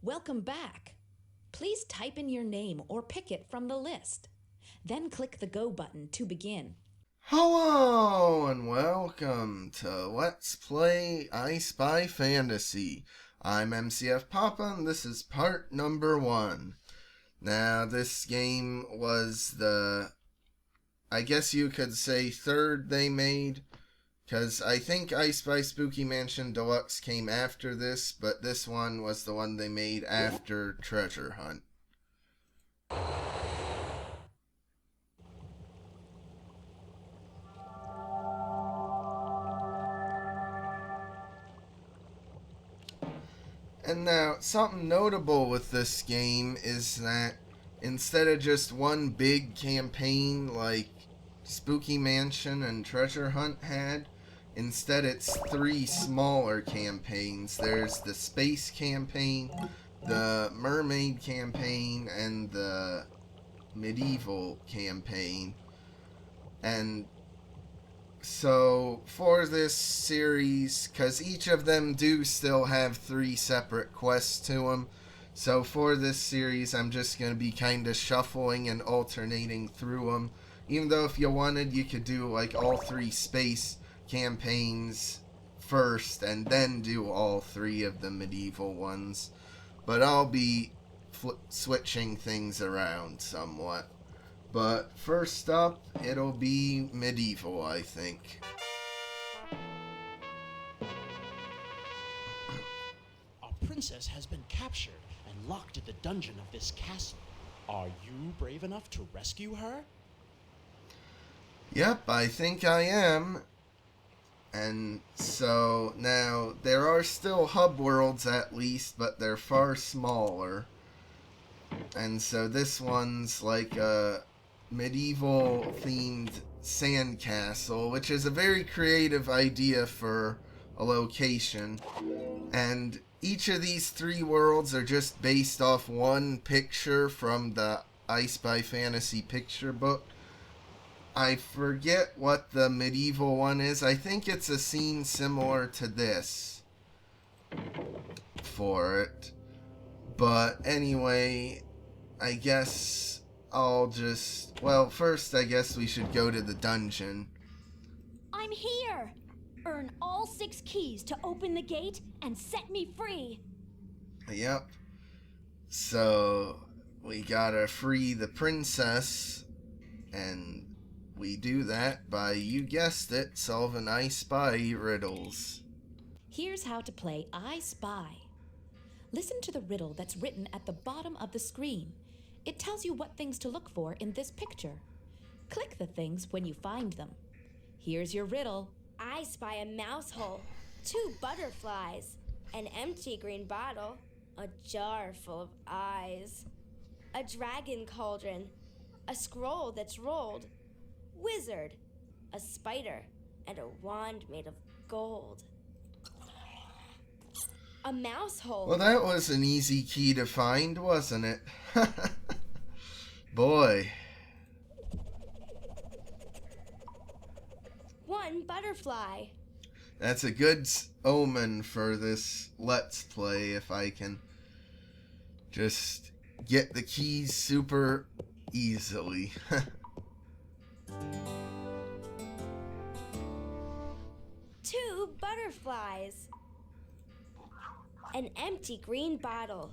Welcome back. Please type in your name or pick it from the list. Then click the Go button to begin. Hello and welcome to Let's Play I Spy Fantasy. I'm MCFPapa and this is part number 1. Now this game was I guess you could say third they made, because I think I Spy Spooky Mansion Deluxe came after this, but this one was the one they made after Treasure Hunt. And now, something notable with this game is that instead of just one big campaign like Spooky Mansion and Treasure Hunt had, instead it's 3 smaller campaigns. There's the Space Campaign, the Mermaid Campaign, and the Medieval Campaign. And so, for this series, because each of them do still have 3 separate quests to them, so for this series I'm just going to be kind of shuffling and alternating through them. Even though if you wanted, you could do like all 3 space campaigns first and then do all 3 of the medieval ones. But I'll be switching things around somewhat. But first up, it'll be medieval, I think. Our princess has been captured and locked in the dungeon of this castle. Are you brave enough to rescue her? Yep, I think I am. And so now there are still hub worlds at least, but they're far smaller. And so this one's like a medieval themed sandcastle, which is a very creative idea for a location. And each of these 3 worlds are just based off one picture from the I Spy Fantasy picture book. I forget what the medieval one is. I think it's a scene similar to this for it. But anyway, I guess I'll just... Well, first I guess we should go to the dungeon. I'm here! Earn all 6 keys to open the gate and set me free! Yep. So, we gotta free the princess, and we do that by, you guessed it, solving I Spy riddles. Here's how to play I Spy. Listen to the riddle that's written at the bottom of the screen. It tells you what things to look for in this picture. Click the things when you find them. Here's your riddle. I spy a mouse hole, 2 butterflies, an empty green bottle, a jar full of eyes, a dragon cauldron, a scroll that's rolled, wizard, a spider, and a wand made of gold. A mouse hole. Well, that was an easy key to find, wasn't it? Boy. 1 butterfly. That's a good omen for this Let's Play, if I can just get the keys super easily. 2 butterflies. An empty green bottle.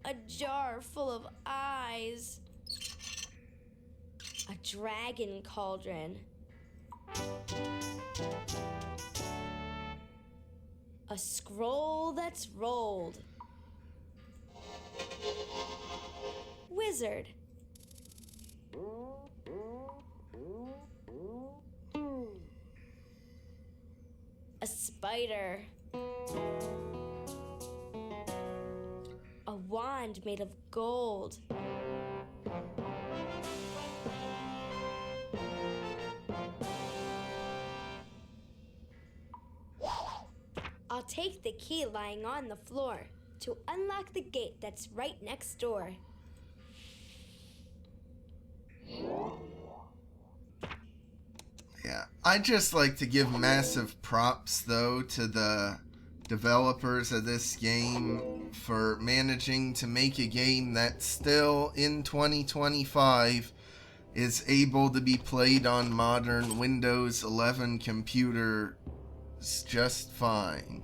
A jar full of eyes. A dragon cauldron. A scroll that's rolled. Wizard. A spider. A wand made of gold. I'll take the key lying on the floor to unlock the gate that's right next door. Yeah, I just like to give massive props though to the developers of this game for managing to make a game that still in 2025 is able to be played on modern Windows 11 computers just fine.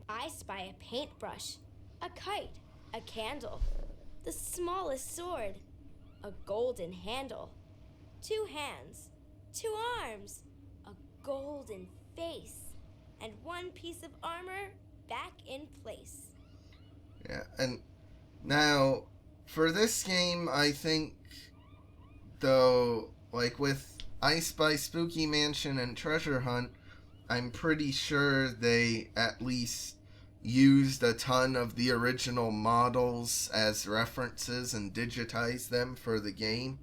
I spy a paintbrush, a kite, a candle, the smallest sword, a golden handle, 2 hands, 2 arms, a golden face, and 1 piece of armor back in place. Yeah, and now for this game, I think, though, like with I Spy Spooky Mansion and Treasure Hunt, I'm pretty sure they at least used a ton of the original models as references and digitized them for the game.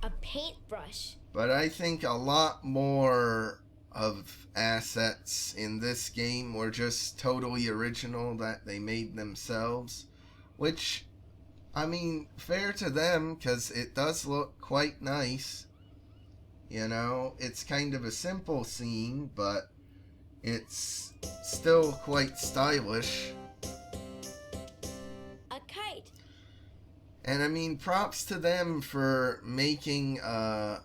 A paintbrush. But I think a lot more of assets in this game were just totally original that they made themselves, which, I mean, fair to them, because it does look quite nice. You know, it's kind of a simple scene, but it's still quite stylish. A kite. And I mean, props to them for making a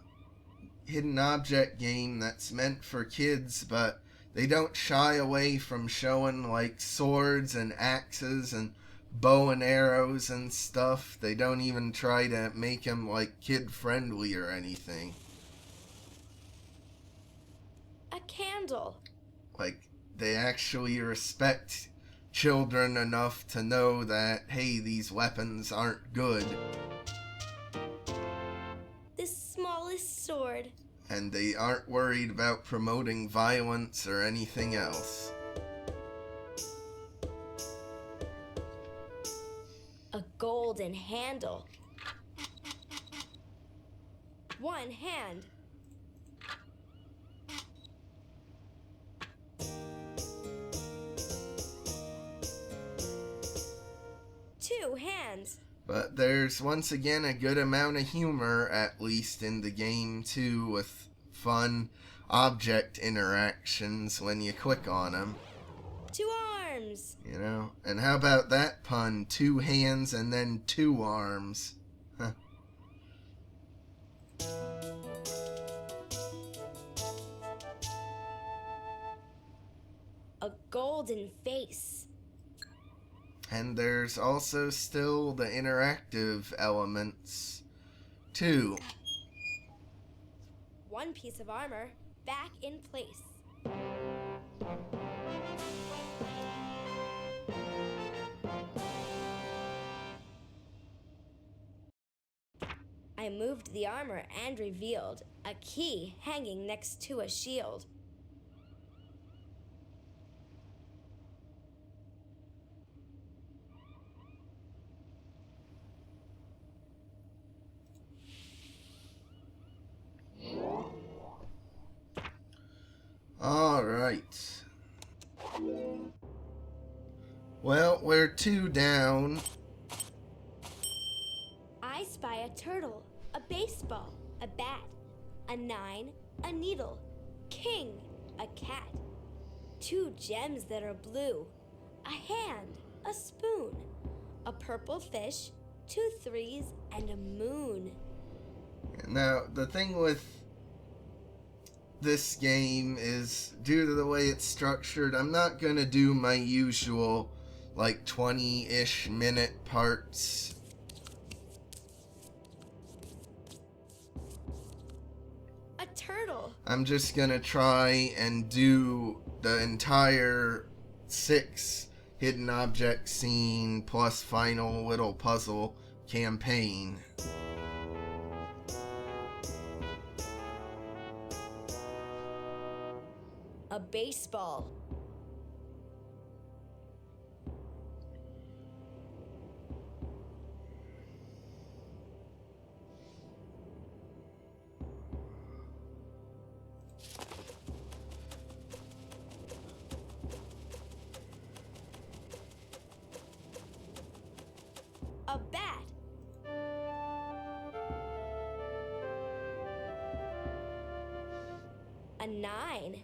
hidden object game that's meant for kids, but they don't shy away from showing like swords and axes and bow and arrows and stuff. They don't even try to make them like kid friendly or anything. A candle. Like, they actually respect children enough to know that, hey, these weapons aren't good. The smallest sword. And they aren't worried about promoting violence or anything else. A golden handle. 1 hand. Two hands. But there's once again a good amount of humor, at least in the game too, with fun object interactions when you click on them. 2 arms. You know? And how about that pun? 2 hands and then 2 arms. Huh. A golden face. And there's also still the interactive elements too. 1 piece of armor back in place. I moved the armor and revealed a key hanging next to a shield. Alright. Well, we're 2 down. I spy a turtle, a baseball, a bat, a 9, a needle, king, a cat, 2 gems that are blue, a hand, a spoon, a purple fish, 2 threes, and a moon. Now, the thing with this game is, due to the way it's structured, I'm not gonna do my usual, like, 20-ish minute parts. A turtle. I'm just gonna try and do the entire 6 hidden object scene plus final little puzzle campaign. A baseball. A bat. A 9.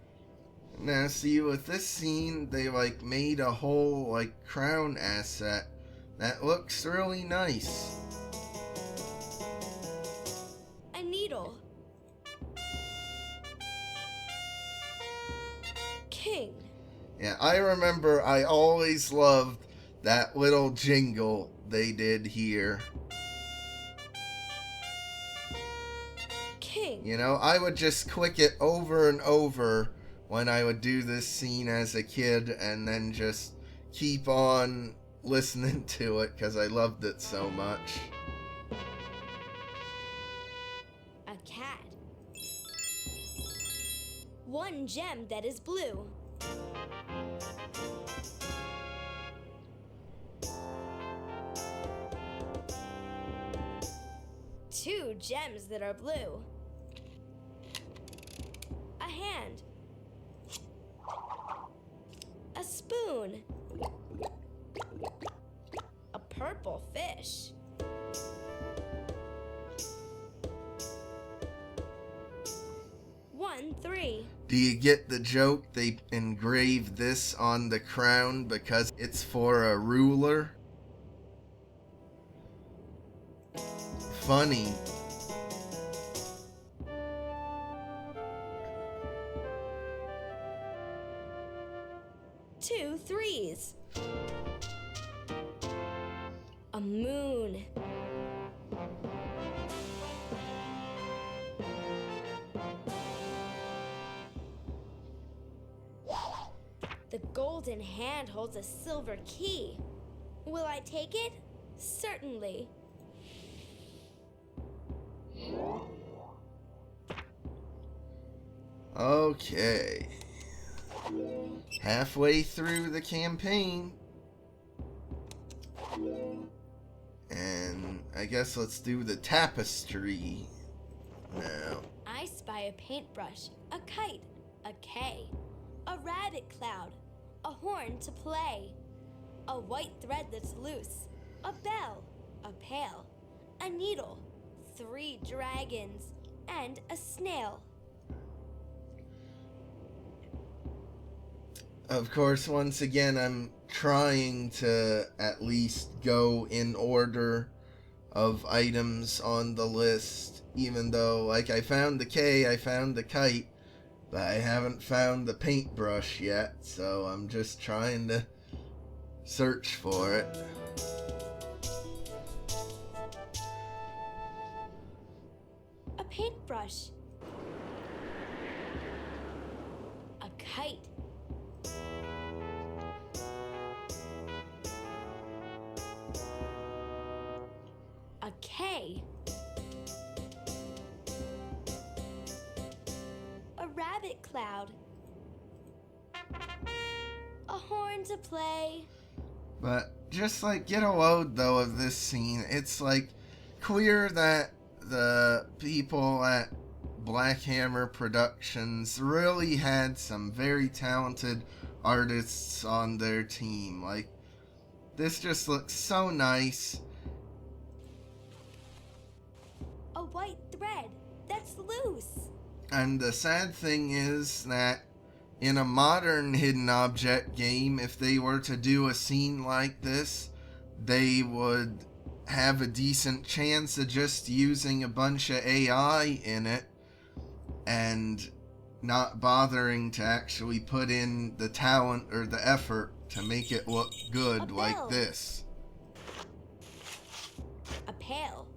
Now see, with this scene, they like made a whole like crown asset that looks really nice. A needle. King. Yeah, I remember I always loved that little jingle they did here. King. You know, I would just click it over and over when I would do this scene as a kid, and then just keep on listening to it because I loved it so much. A cat. 1 gem that is blue. Two gems that are blue. A hand. A spoon. A purple fish. One, 3. Do you get the joke? They engraved this on the crown because it's for a ruler? Funny. Two, 3s. A moon. The golden hand holds a silver key. Will I take it? Certainly. Okay. Halfway through the campaign. And I guess let's do the tapestry now. I spy a paintbrush, a kite, a K, a rabbit cloud, a horn to play, a white thread that's loose, a bell, a pail, a needle, 3 dragons, and a snail. Of course, once again, I'm trying to at least go in order of items on the list, even though, like, I found the K, I found the kite, but I haven't found the paintbrush yet, so I'm just trying to search for it. A paintbrush. A kite. A K. A rabbit cloud. A horn to play. But just like get a load though of this scene, it's like clear that the people at Black Hammer Productions really had some very talented artists on their team. Like, this just looks so nice. A white thread that's loose. And the sad thing is that in a modern hidden object game, if they were to do a scene like this, they would have a decent chance of just using a bunch of AI in it and not bothering to actually put in the talent or the effort to make it look good like bell. this. A pail.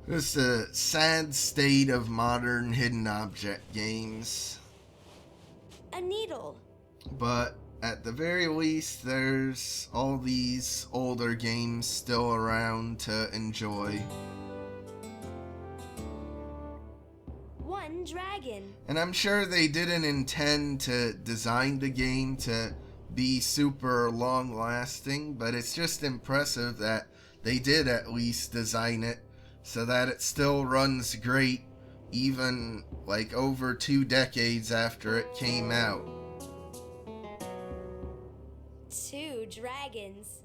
It's a sad state of modern hidden object games. A needle. But at the very least, there's all these older games still around to enjoy. 1 dragon. And I'm sure they didn't intend to design the game to be super long lasting, but it's just impressive that they did at least design it so that it still runs great, even like over 2 decades after it came out. 2 dragons.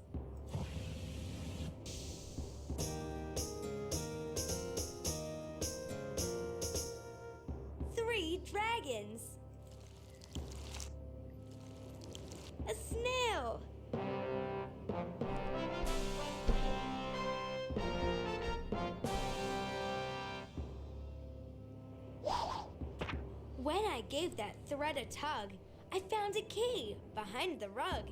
Dragons! A snail! When I gave that thread a tug, I found a key behind the rug.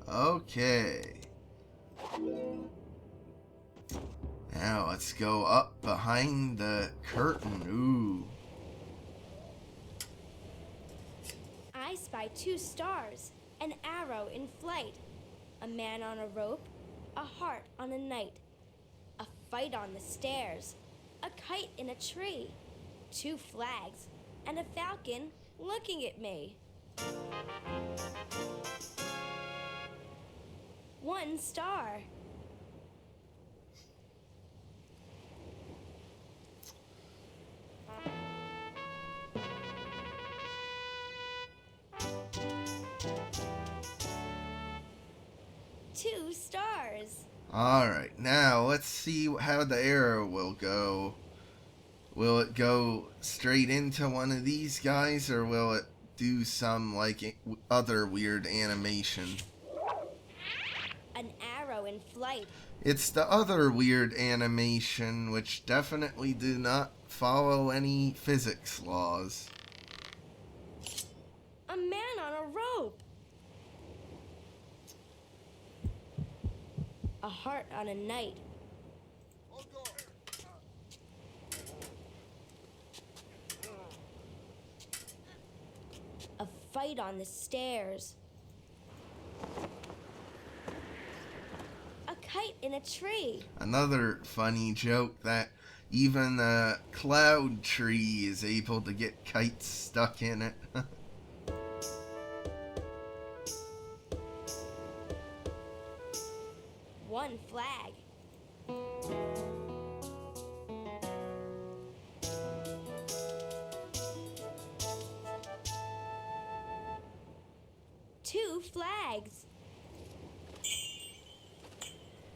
Okay. Now let's go up behind the curtain. Ooh. I spy 2 stars, an arrow in flight, a man on a rope, a heart on a knight, a fight on the stairs, a kite in a tree, 2 flags, and a falcon looking at me. 1 star. Two stars. Alright, now let's see how the arrow will go. Will it go straight into one of these guys, or will it do some, like, other weird animation? An arrow in flight. It's the other weird animation, which definitely do not follow any physics laws. A man on a rope. A heart on a knight. A fight on the stairs. A kite in a tree. Another funny joke that even a cloud tree is able to get kites stuck in it. 1 flag. Two flags.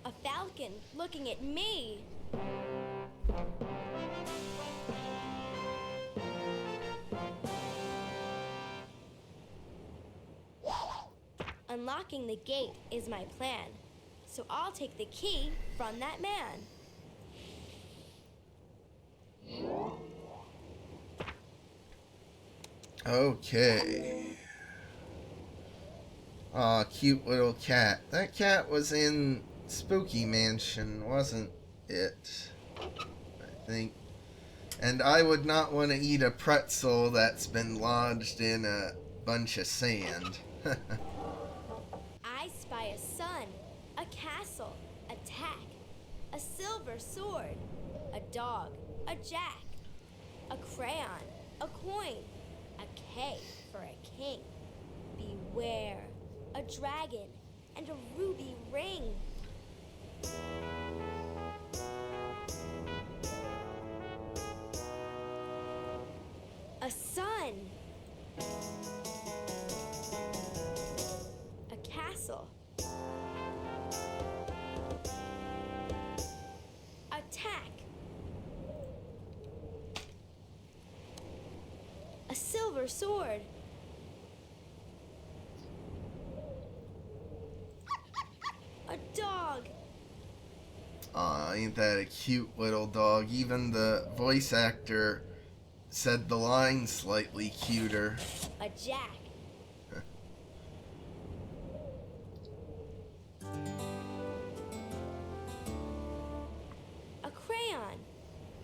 A falcon looking at me. Unlocking the gate is my plan, so I'll take the key from that man. Okay. Aw, cute little cat. That cat was in Spooky Mansion, wasn't it? I think. And I would not want to eat a pretzel that's been lodged in a bunch of sand. I spy a sun, a castle, a tack, a silver sword, a dog, a jack, a crayon, a coin, a K for a king. Beware, a dragon, and a ruby ring. A sun. A castle. A tack. A silver sword. A dog. Aw, ain't that a cute little dog? Even the voice actor said the line slightly cuter. A jack. A crayon.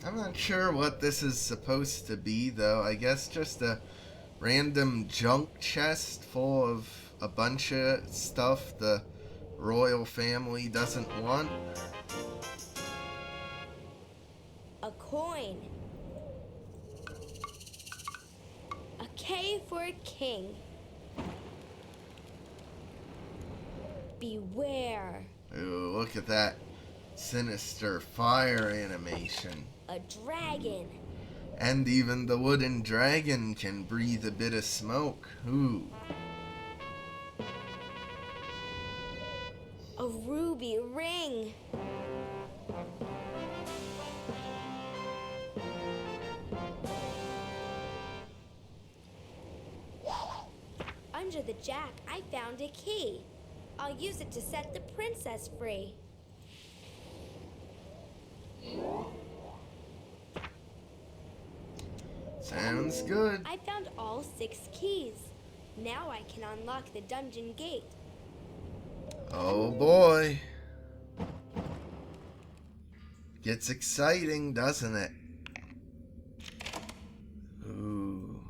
I'm not sure what this is supposed to be, though. I guess just a random junk chest full of a bunch of stuff the royal family doesn't want. A coin. A K for a king. Beware. Ooh, look at that sinister fire animation. A dragon. And even the wooden dragon can breathe a bit of smoke. Ooh. A ruby ring. under the jack, I found a key. I'll use it to set the princess free. Sounds good. I found all 6 keys. Now I can unlock the dungeon gate. Oh boy. Gets exciting, doesn't it? Ooh.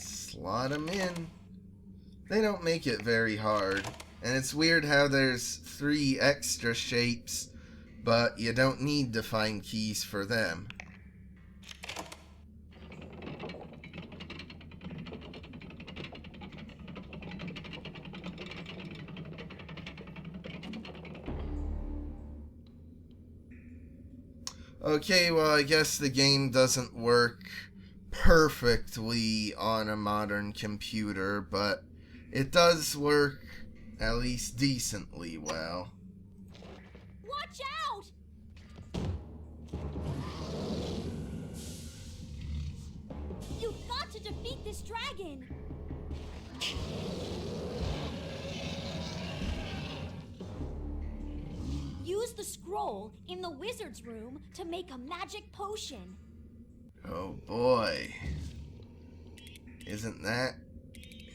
Slot them in. They don't make it very hard. And it's weird how there's 3 extra shapes, but you don't need to find keys for them. Okay, well, I guess the game doesn't work perfectly on a modern computer, but it does work at least decently well. Watch out! You've got to defeat this dragon! Use the scroll in the wizard's room to make a magic potion. Oh boy. Isn't that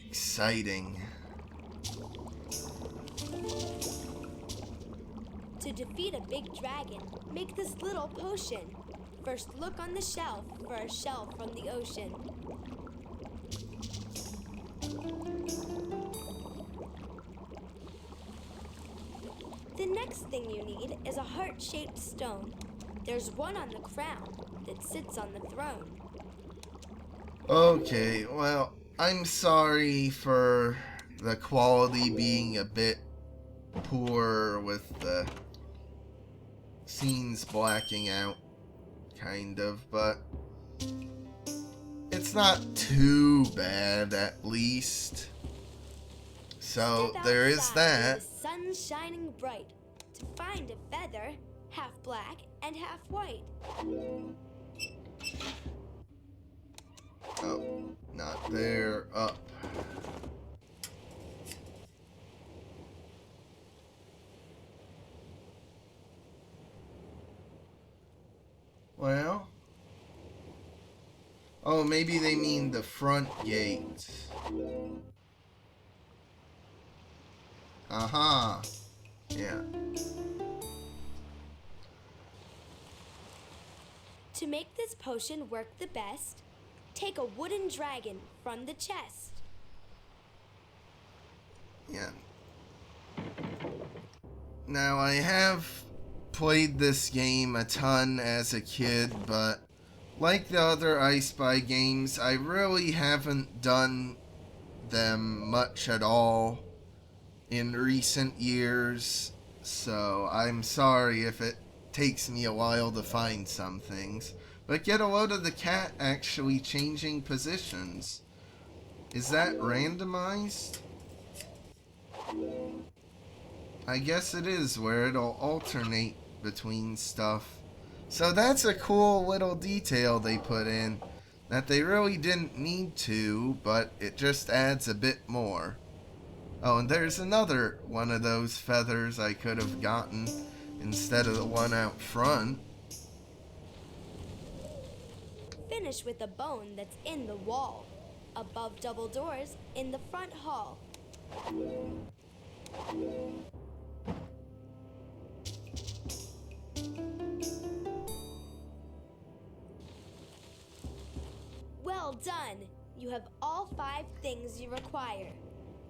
exciting? To defeat a big dragon, make this little potion. First, look on the shelf for a shell from the ocean. The next thing you need is a heart-shaped stone. There's one on the crown that sits on the throne. Okay, well, I'm sorry for the quality being a bit poor with the scenes blacking out, kind of, but it's not too bad at least. So Step there is outside that. where the sun's shining bright to find a feather, half black and half white. Oh, not there, up. Well, oh, maybe they mean the front gate. Aha. Yeah. To make this potion work the best, take a wooden dragon from the chest. Yeah. Now, I have played this game a ton as a kid, but like the other I Spy games, I really haven't done them much at all in recent years, so I'm sorry if it takes me a while to find some things. But get a load of the cat actually changing positions. Is that randomized? I guess it is, where it'll alternate between stuff. So that's a cool little detail they put in that they really didn't need to, but it just adds a bit more. Oh, and there's another one of those feathers I could have gotten instead of the one out front. Finish with a bone that's in the wall, above double doors in the front hall. Well done! You have all 5 things you require.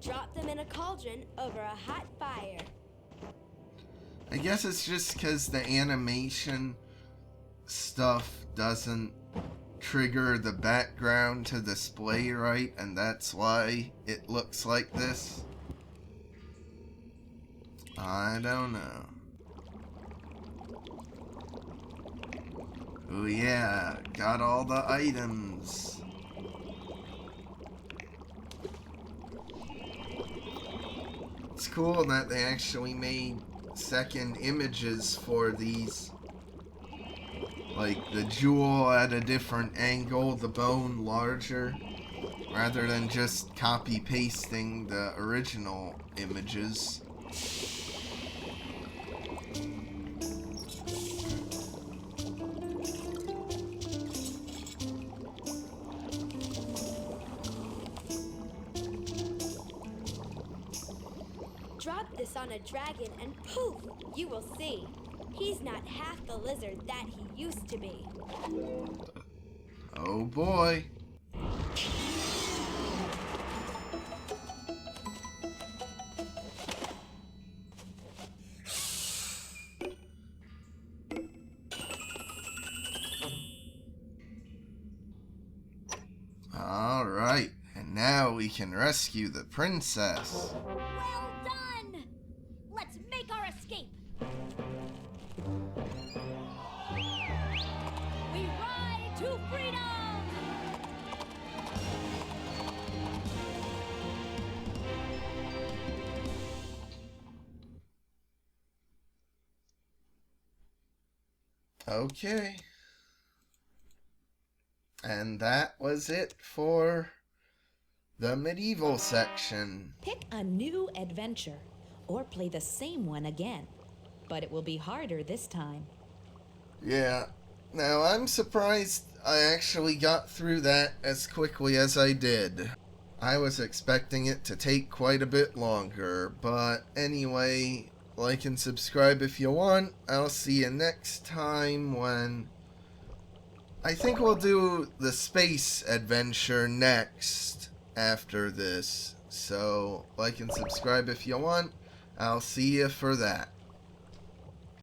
Drop them in a cauldron over a hot fire. I guess it's just because the animation stuff doesn't trigger the background to display right, and that's why it looks like this. I don't know. Oh yeah, got all the items. It's cool that they actually made second images for these like the jewel at a different angle, the bone larger, rather than just copy pasting the original images. Drop this on a dragon and poof, you will see. He's not half the lizard that he used to be. Oh boy. Alright, and now we can rescue the princess. Well done! Let's make our escape! We ride to freedom! Okay. And that was it for the medieval section. Pick a new adventure or play the same one again, but it will be harder this time. Yeah. Now, I'm surprised I actually got through that as quickly as I did. I was expecting it to take quite a bit longer, but anyway, like and subscribe if you want. I'll see you next time when... I think we'll do the space adventure next after this. So, like and subscribe if you want. I'll see you for that.